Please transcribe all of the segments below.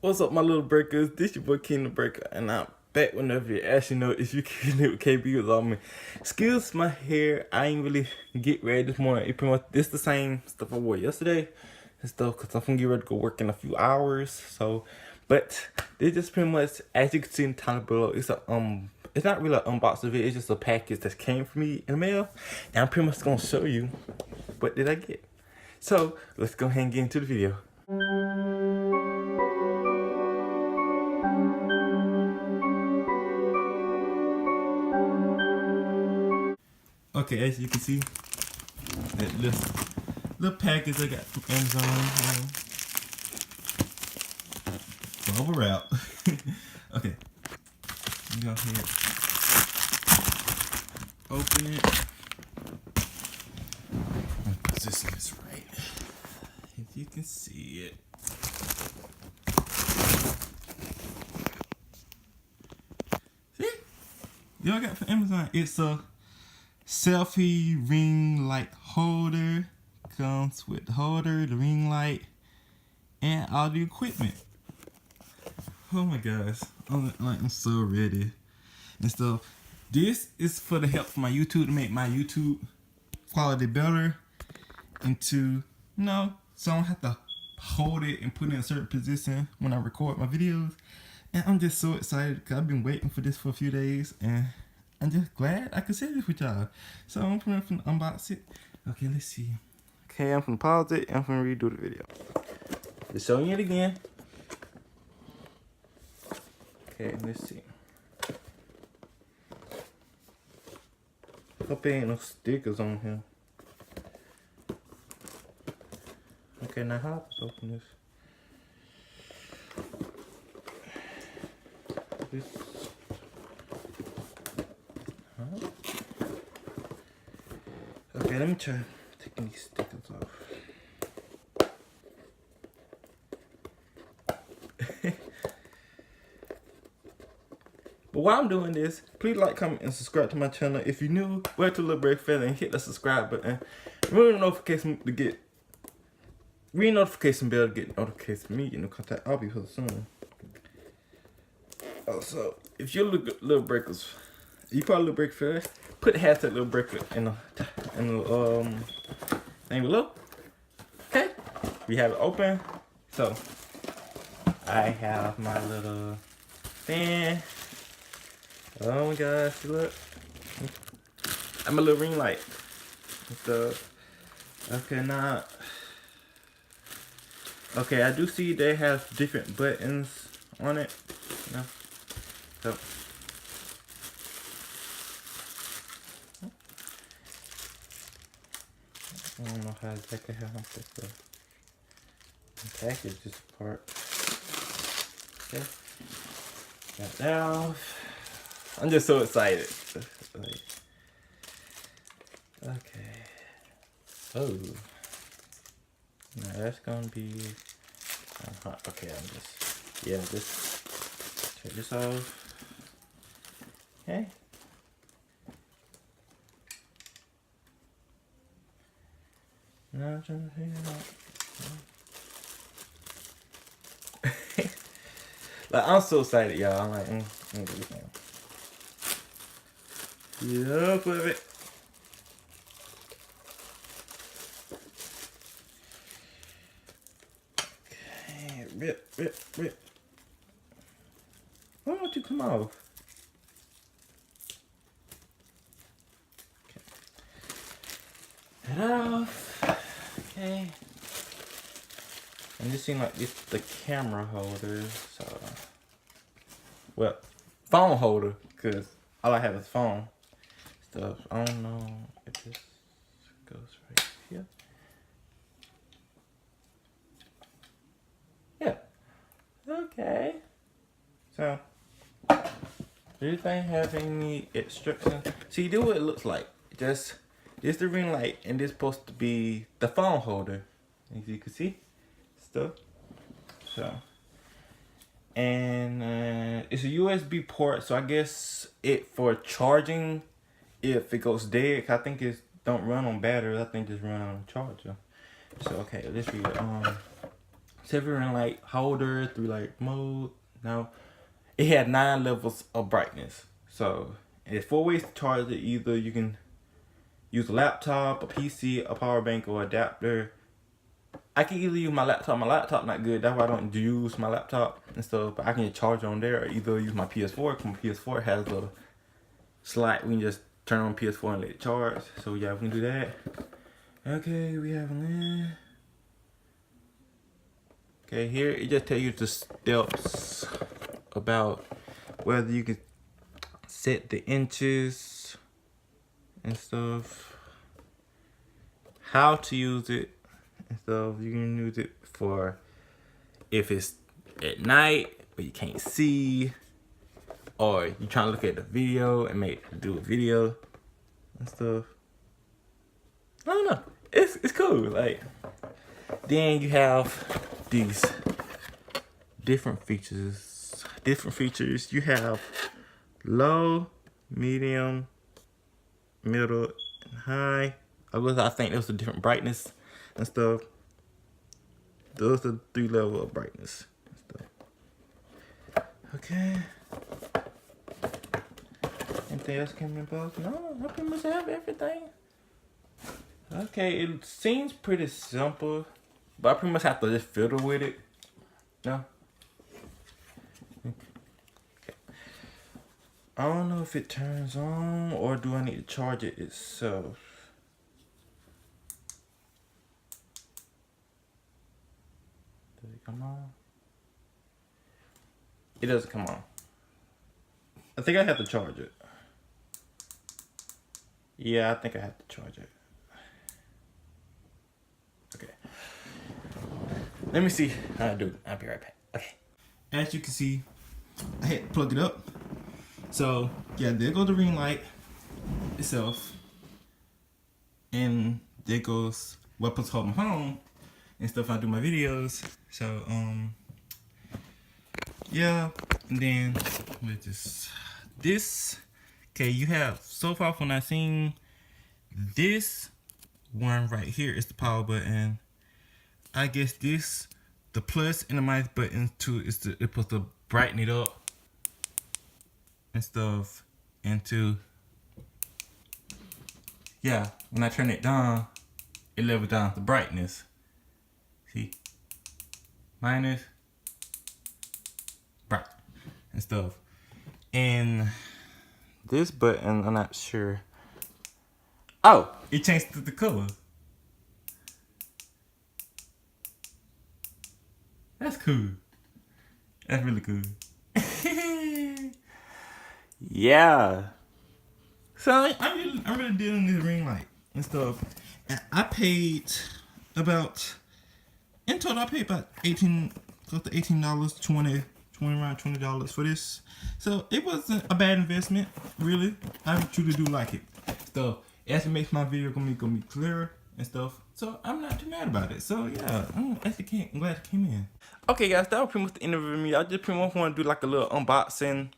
What's up, my little breakers? This your boy King the Breaker, and I'm back whenever you actually know if you can with KB was on me. Excuse my hair, I ain't really get ready this morning. It pretty much this the same stuff I wore yesterday and stuff because I'm gonna get ready to go work in a few hours. So, but this just pretty much, as you can see in the title below, it's not really an unboxing video. It's just a package that came from me in the mail, and I'm pretty much gonna show you what did I get. So let's go ahead and get into the video. Okay, as you can see, that little package I got from Amazon. Bubble wrap. Okay, go ahead, open it. Position this right, if you can see it. See? Y'all got from Amazon. It's a selfie ring light holder. Comes with the holder, the ring light, and all the equipment. Oh my gosh, I'm so ready and stuff. This is for the help for my YouTube, to make my YouTube quality better, and to, so I don't have to hold it and put it in a certain position when I record my videos. And I'm just so excited because I've been waiting for this for a few days, and I'm just glad I could share this with y'all. So I'm gonna unbox it. Okay, let's see. Okay, I'm gonna pause it and I'm gonna redo the video. Just showing it again. Okay, let's see. Hope there ain't no stickers on here. Okay, now how to open this? Huh? Okay, let me try taking these stickers off. But while I'm doing this, please like, comment, and subscribe to my channel. If you're new, wear to Little Break Feather and hit the subscribe button. Ring the notification to get notification bell to get notifications from me and the contact I'll be here soon. Also, if you're Little Breakers, you probably Little Break Feather, put the hashtag Little Breaker in the thing below. Okay, we have it open. So I have my little fan. Oh my gosh, look. I'm a little ring light. Okay, now. Okay, I do see they have different buttons on it. So. I don't know how exactly how I'm supposed to package this part. Okay. Got that off. I'm just so excited. Okay. So now that's gonna be okay. Just take this off. Okay. Now I'm trying to figure it out. Like, I'm so excited, y'all. I'm like, yeah, with it. Okay, rip. Why don't you come off? Okay. Get off. Okay. And this seems like it's the camera holder, so, well, phone holder, because all I have is phone stuff. I don't know if this goes right here. Yeah. Okay. So, do you think have any instructions? See, this is what it looks like. Just this the ring light, and this supposed to be the phone holder, as you can see. Stuff. So, and it's a USB port, so I guess it for charging if it goes dead. I think it don't run on batteries. I think just run on charger. So okay, let's read it. selfie ring light holder, 3 light mode. Now, it had 9 levels of brightness. So, it's 4 ways to charge it. Either you can use a laptop, a PC, a power bank, or adapter. I can either use my laptop. My laptop not good. That's why I don't use my laptop and stuff. But I can charge on there, or either use my PS4. Because my PS4 has a slot. We can just turn on PS4 and let it charge. So yeah, we can do that. Okay, we have that. Okay, here it just tells you the steps about whether you can set the inches and stuff, how to use it and stuff. You can use it for if it's at night but you can't see, or you trying to look at the video and do a video and stuff. I don't know. It's cool. Like, then you have these different features. You have low, medium, middle, and high. I think those are different brightness and stuff. Those are the 3 levels of brightness and stuff. Okay. Anything else coming about? No, I pretty much have everything. Okay, it seems pretty simple, but I pretty much have to just fiddle with it. No. Okay. I don't know if it turns on or do I need to charge it itself. Does it come on? It doesn't come on. I think I have to charge it. Yeah, I think I have to charge it. Okay. Let me see how I do it. I'll be right back. Okay. As you can see, I had to plug it up. So, yeah, there goes the ring light itself. And there goes what puts hold my phone and stuff I do my videos. So, yeah. And then with this, okay, you have so far when I seen this one right here is the power button. I guess this, the plus and the minus button too, is it supposed to brighten it up and stuff. And to, yeah, when I turn it down, it levels down the brightness. See, minus, bright and stuff. And this button, I'm not sure. Oh, it changed to the color. That's cool. That's really cool. Yeah. So I'm really dealing with this ring light and stuff. And I paid about, in total I paid about close to $18, 20 around $20 for this. So it wasn't a bad investment, really. I truly do like it. So as it makes my video gonna be clearer and stuff. So I'm not too mad about it. So yeah, I'm glad it came in. Okay guys, that was pretty much the end of the video. I just pretty much want to do like a little unboxing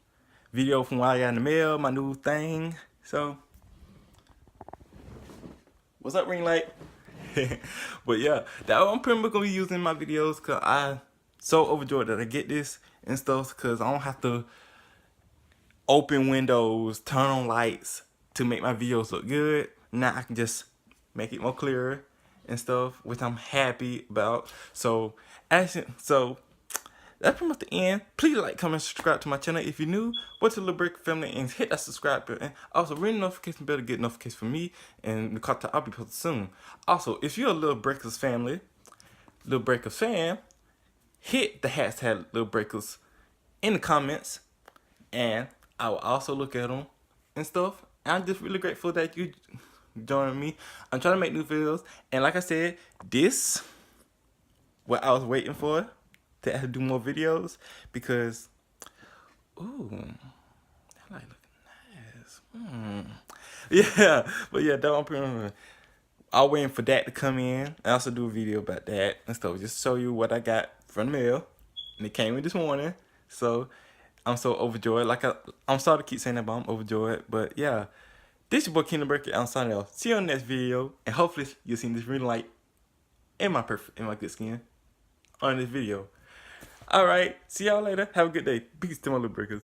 video from what I got in the mail, my new thing. So what's up, ring light? But yeah, that I'm pretty much gonna be using in my videos because I so overjoyed that I get this and stuff, because I don't have to open windows, turn on lights to make my videos look good. Now I can just make it more clearer and stuff, which I'm happy about. So that's pretty much the end. Please like, comment, subscribe to my channel if you're new. Go to the Little Breaker family and hit that subscribe button. Also, ring the notification bell to get notifications from me and the content I'll be posting soon. Also, if you're a Little Breakers family, Little Breakers fan, hit the hashtag Little Breakers in the comments, and I will also look at them and stuff. And I'm just really grateful that you joining me. I'm trying to make new videos, and like I said, this what I was waiting for to have to do more videos, because ooh, that like looking nice. Yeah, but yeah, that I'm pretty much, I'm waiting for that to come in. I also do a video about that and stuff, just show you what I got from the mail, and it came in this morning. So I'm so overjoyed. Like I'm sorry to keep saying that, but I'm overjoyed. But yeah, this is your boy Kingdom Breaker. I'm signing off. See you on the next video, and hopefully you'll see this ring light in my good skin. on this video. All right, see y'all later. Have a good day. Peace to my little breakers.